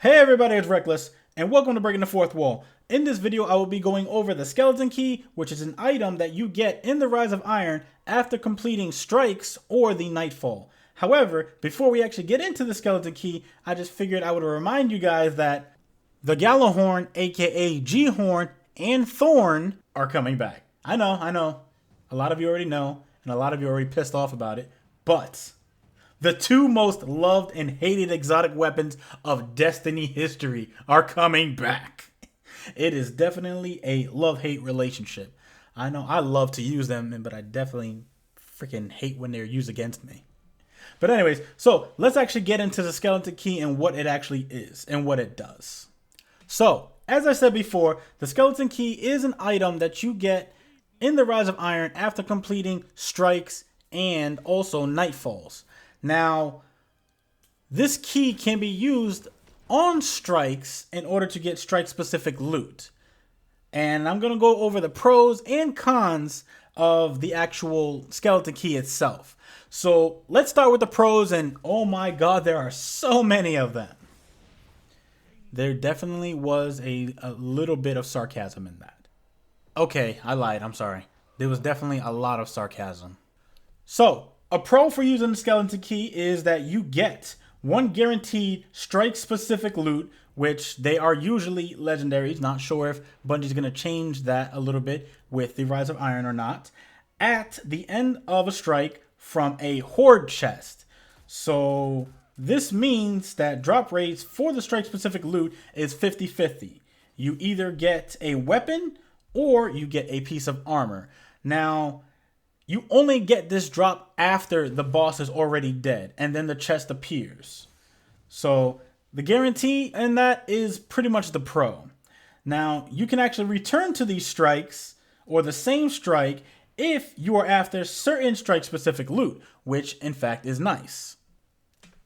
Hey everybody, it's Reckless, and welcome to Breaking the Fourth Wall. In this video, I will be going over the Skeleton Key, which is an item that you get in the Rise of Iron after completing Strikes or the Nightfall. However, before we actually get into the Skeleton Key, I just figured I would remind you guys that the Gallahorn, aka G-Horn, and Thorn are coming back. I know. A lot of you already know, and a lot of you are already pissed off about it, but the two most loved and hated exotic weapons of Destiny history are coming back. It is definitely a love-hate relationship. I know I love to use them, but I definitely freaking hate when they're used against me. But anyways, so let's actually get into the Skeleton Key and what it actually is and what it does. So, as I said before, the Skeleton Key is an item that you get in the Rise of Iron after completing Strikes and also Nightfalls. Now, this key can be used on Strikes in order to get strike-specific loot. And I'm going to go over the pros and cons of the actual Skeleton Key itself. So let's start with the pros, and oh my god, there are so many of them. There definitely was a little bit of sarcasm in that. Okay, I lied, I'm sorry. There was definitely a lot of sarcasm. So, a pro for using the Skeleton Key is that you get one guaranteed strike-specific loot, which they are usually legendaries. Not sure if Bungie's going to change that a little bit with the Rise of Iron or not, at the end of a strike from a Horde chest. So this means that drop rates for the strike-specific loot is 50-50. You either get a weapon or you get a piece of armor. Now, you only get this drop after the boss is already dead, and then the chest appears. So the guarantee in that is pretty much the pro. Now, you can actually return to these strikes, or the same strike, if you are after certain strike-specific loot, which in fact is nice.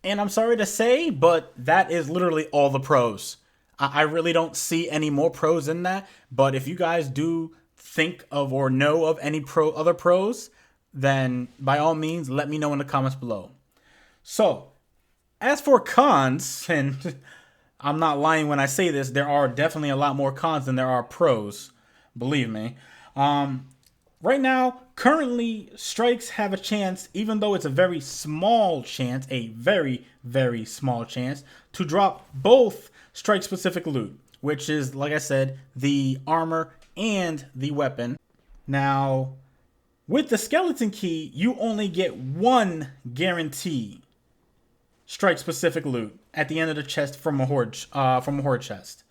And I'm sorry to say, but that is literally all the pros. I really don't see any more pros in that, but if you guys do think of or know of any other pros, then by all means let me know in the comments below. So as for cons, and I'm not lying when I say this, there are definitely a lot more cons than there are pros, believe me. Right now, currently, strikes have a chance, even though it's a very small chance, a very, very small chance, to drop both strike-specific loot, which is, like I said, the armor and the weapon. Now, with the Skeleton Key, you only get one guarantee strike-specific loot at the end of the chest from a horde chest.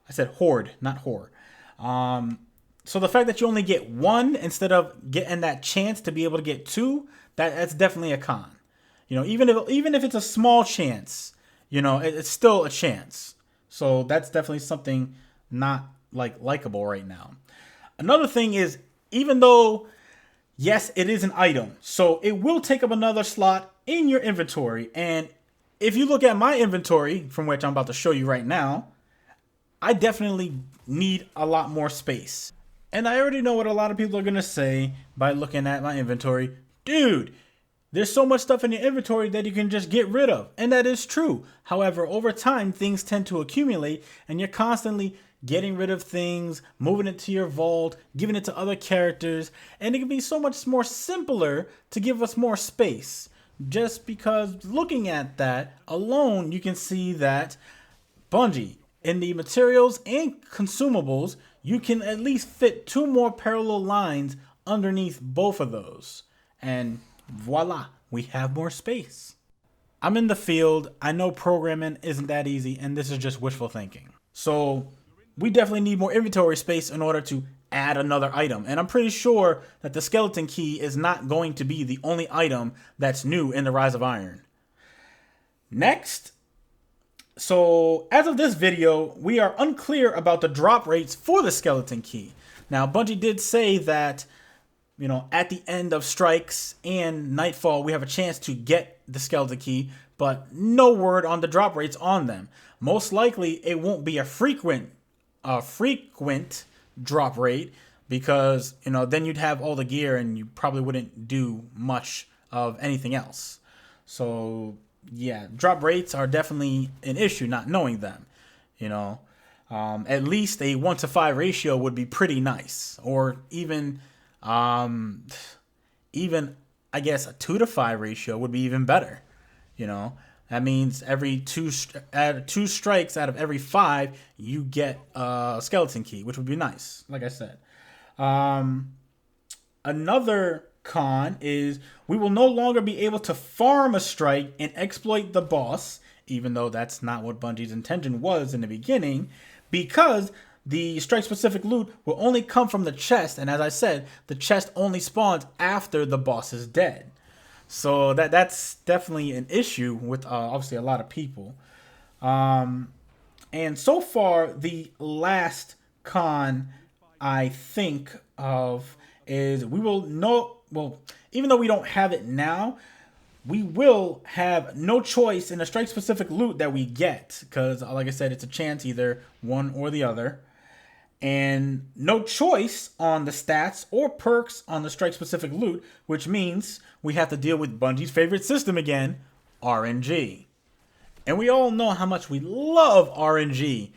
I said horde, not whore. So the fact that you only get one instead of getting that chance to be able to get two, that's definitely a con. You know, even if it's a small chance, you know, it's still a chance. So that's definitely something not likable right now. Another thing is, even though, yes, it is an item, so it will take up another slot in your inventory. And if you look at my inventory, from which I'm about to show you right now, I definitely need a lot more space. And I already know what a lot of people are going to say by looking at my inventory. Dude, there's so much stuff in your inventory that you can just get rid of. And that is true. However, over time, things tend to accumulate, and you're constantly getting rid of things, moving it to your vault, giving it to other characters, and it can be so much more simpler to give us more space. Just because looking at that alone, you can see that Bungie, in the materials and consumables, you can at least fit two more parallel lines underneath both of those. And voila, we have more space. I'm in the field. I know programming isn't that easy, and this is just wishful thinking. So we definitely need more inventory space in order to add another item. And I'm pretty sure that the Skeleton Key is not going to be the only item that's new in the Rise of Iron. Next, so as of this video, we are unclear about the drop rates for the Skeleton Key. Now, Bungie did say that, you know, at the end of Strikes and Nightfall, we have a chance to get the Skeleton Key, but no word on the drop rates on them. Most likely, it won't be a frequent drop rate, because, you know, then you'd have all the gear and you probably wouldn't do much of anything else. So yeah, drop rates are definitely an issue not knowing them. You know, at least a 1 to 5 ratio would be pretty nice, or um, even I guess a 2 to 5 ratio would be even better. You know, that means two strikes out of every 5, you get a skeleton key, which would be nice. Like I said, another con is we will no longer be able to farm a strike and exploit the boss, even though that's not what Bungie's intention was in the beginning, because the strike specific loot will only come from the chest, and as I said, the chest only spawns after the boss is dead. So that's definitely an issue with obviously a lot of people. And so far, the last con I think of is we will know, well, even though we don't have it now, we will have no choice in the strike specific loot that we get, because like I said, it's a chance, either one or the other, and no choice on the stats or perks on the strike specific loot, which means we have to deal with Bungie's favorite system again, RNG. And we all know how much we love RNG.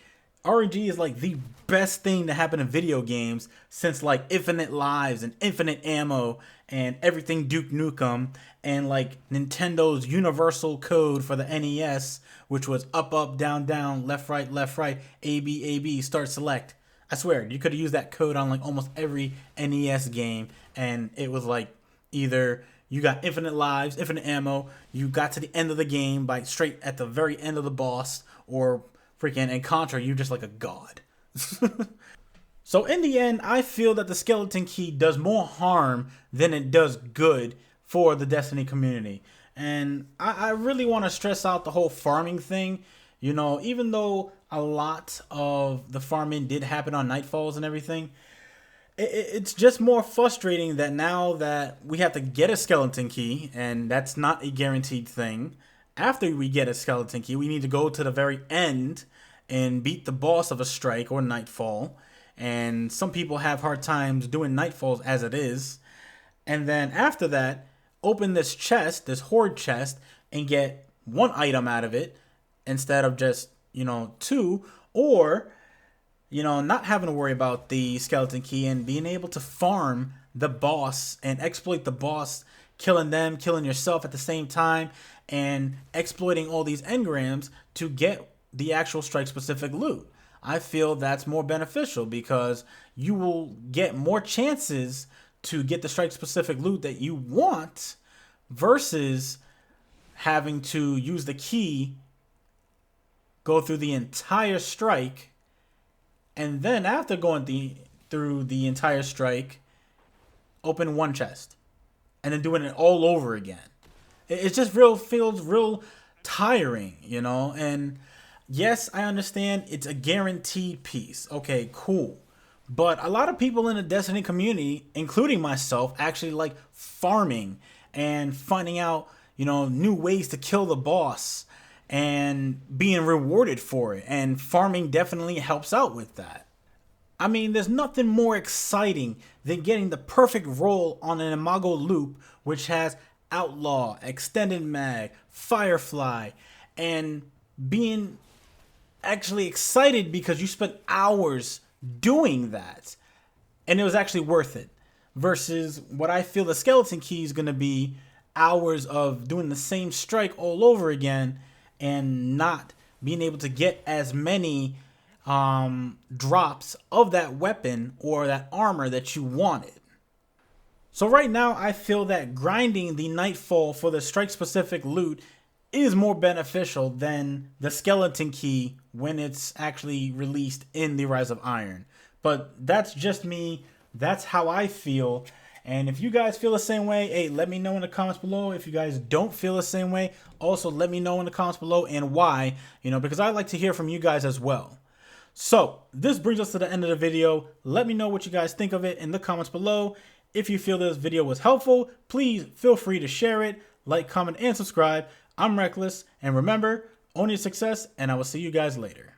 RNG is like the best thing to happen in video games since like infinite lives and infinite ammo and everything Duke Nukem, and like Nintendo's universal code for the NES, which was up, up, down, down, left, right, A, B, start, select. I swear, you could have used that code on like almost every NES game, and it was like either you got infinite lives, infinite ammo, you got to the end of the game by straight at the very end of the boss, or freaking in Contra, you're just like a god. So in the end, I feel that the skeleton key does more harm than it does good for the Destiny community. And I really want to stress out the whole farming thing. You know, even though a lot of the farming did happen on Nightfalls and everything, it's just more frustrating that now that we have to get a skeleton key, and that's not a guaranteed thing. After we get a skeleton key, we need to go to the very end and beat the boss of a strike or Nightfall. And some people have hard times doing Nightfalls as it is. And then after that, open this chest, this horde chest, and get one item out of it instead of just, 2, or, not having to worry about the skeleton key and being able to farm the boss and exploit the boss, killing them, killing yourself at the same time, and exploiting all these engrams to get the actual strike specific loot. I feel that's more beneficial because you will get more chances to get the strike specific loot that you want versus having to use the key, go through the entire strike, and then after going through the entire strike, open one chest and then doing it all over again. It just feels real tiring, and yes, I understand it's a guaranteed piece. Okay, cool. But a lot of people in the Destiny community, including myself, actually like farming and finding out, new ways to kill the boss and being rewarded for it. And farming definitely helps out with that. I mean, there's nothing more exciting than getting the perfect roll on an Imago loop, which has Outlaw, Extended Mag, Firefly, and being actually excited because you spent hours doing that and it was actually worth it, versus what I feel the skeleton key is going to be hours of doing the same strike all over again and not being able to get as many drops of that weapon or that armor that you wanted. So right now I feel that grinding the Nightfall for the strike specific loot is more beneficial than the skeleton key when it's actually released in the Rise of Iron. But that's just me. That's how I feel. And if you guys feel the same way, hey, let me know in the comments below. If you guys don't feel the same way, also let me know in the comments below and why, because I'd like to hear from you guys as well. So this brings us to the end of the video. Let me know what you guys think of it in the comments below. If you feel this video was helpful, please feel free to share it, like, comment, and subscribe. I'm Reckless, and remember, own your success, and I will see you guys later.